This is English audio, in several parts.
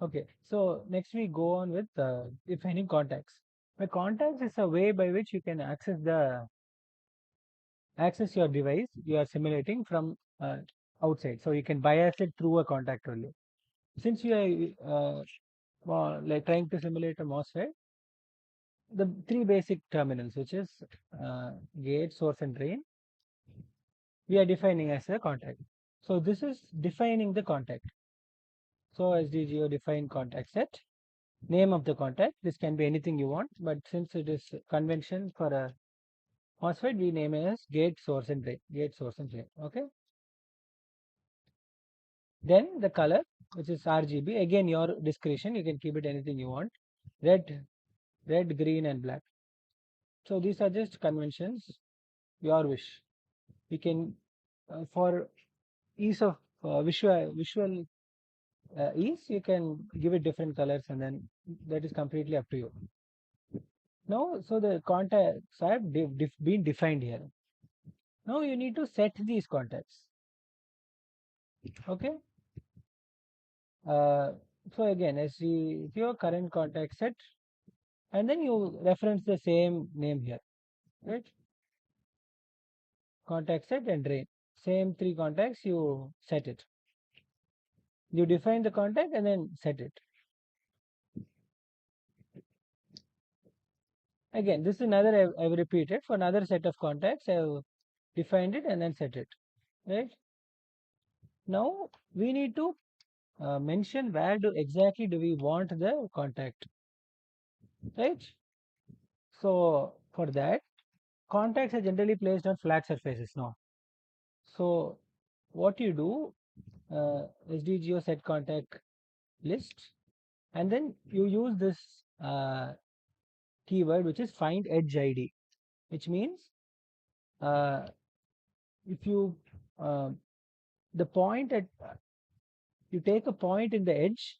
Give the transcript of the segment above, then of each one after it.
Okay, so next we go on with defining contacts. The contacts is a way by which you can access your device you are simulating from outside. So you can bias it through a contact only. Since you are like trying to simulate a MOSFET, the three basic terminals, which is gate, source, and drain, we are defining as a contact. So this is defining the contact. So SDGO define contact set. Name of the contact. This can be anything you want, but since it is convention for a MOSFET, we name it as gate, source, and drain. Gate, source, and drain. Okay. Then the color, which is RGB. Again, your discretion. You can keep it anything you want. Red, green, and black. So these are just conventions. Your wish. We can, for ease of visual ease, you can give it different colors, and then that is completely up to you. Now, so the contacts have been defined here. Now you need to set these contacts. Okay. So again, as your current contact set, and then you reference the same name here, right? Contact set and drain. Same three contacts, you set it. You define the contact and then set it. Again, this is another I've repeated for another set of contacts. I've defined it and then set it. Right. Now we need to mention where exactly do we want the contact. Right. So for that, contacts are generally placed on flat surfaces now. So what you do, SDGO set contact list, and then you use this keyword, which is find edge ID, which means if you the point at you take a point in the edge.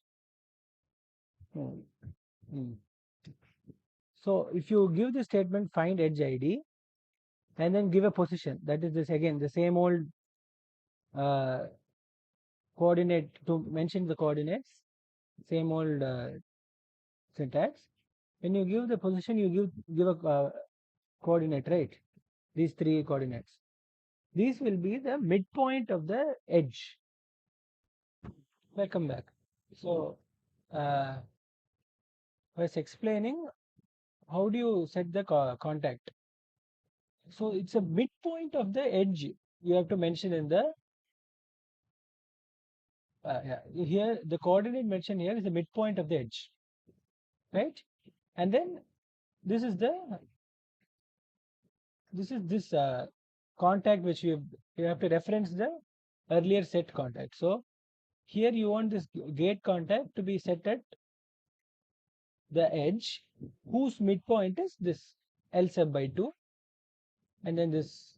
So if you give the statement find edge ID and then give a position, that is this again the same old coordinate to mention the coordinates, same old syntax. When you give the position, you give a coordinate, right? These three coordinates. These will be the midpoint of the edge. Welcome back. So I was explaining how do you set the contact. So it's a midpoint of the edge. You have to mention in the here the coordinate mentioned here is the midpoint of the edge, right? And then this is this contact which you have to reference the earlier set contact. So here you want this gate contact to be set at the edge whose midpoint is this L sub by 2, and then this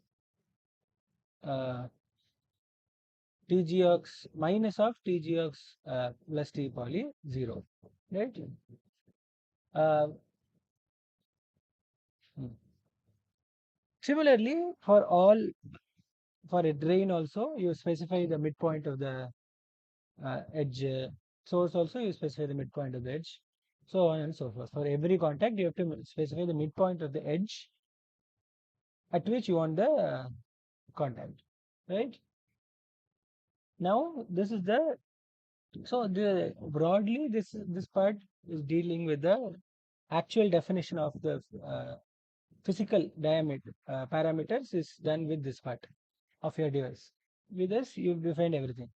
TGX minus of TGX plus T poly 0, right? Similarly, for a drain also, you specify the midpoint of the edge. Source also, you specify the midpoint of the edge, so on and so forth. For every contact, you have to specify the midpoint of the edge at which you want the contact, right? Now, this is broadly this part is dealing with the actual definition of the physical diameter parameters is done with this part of your device. With this, you've defined everything.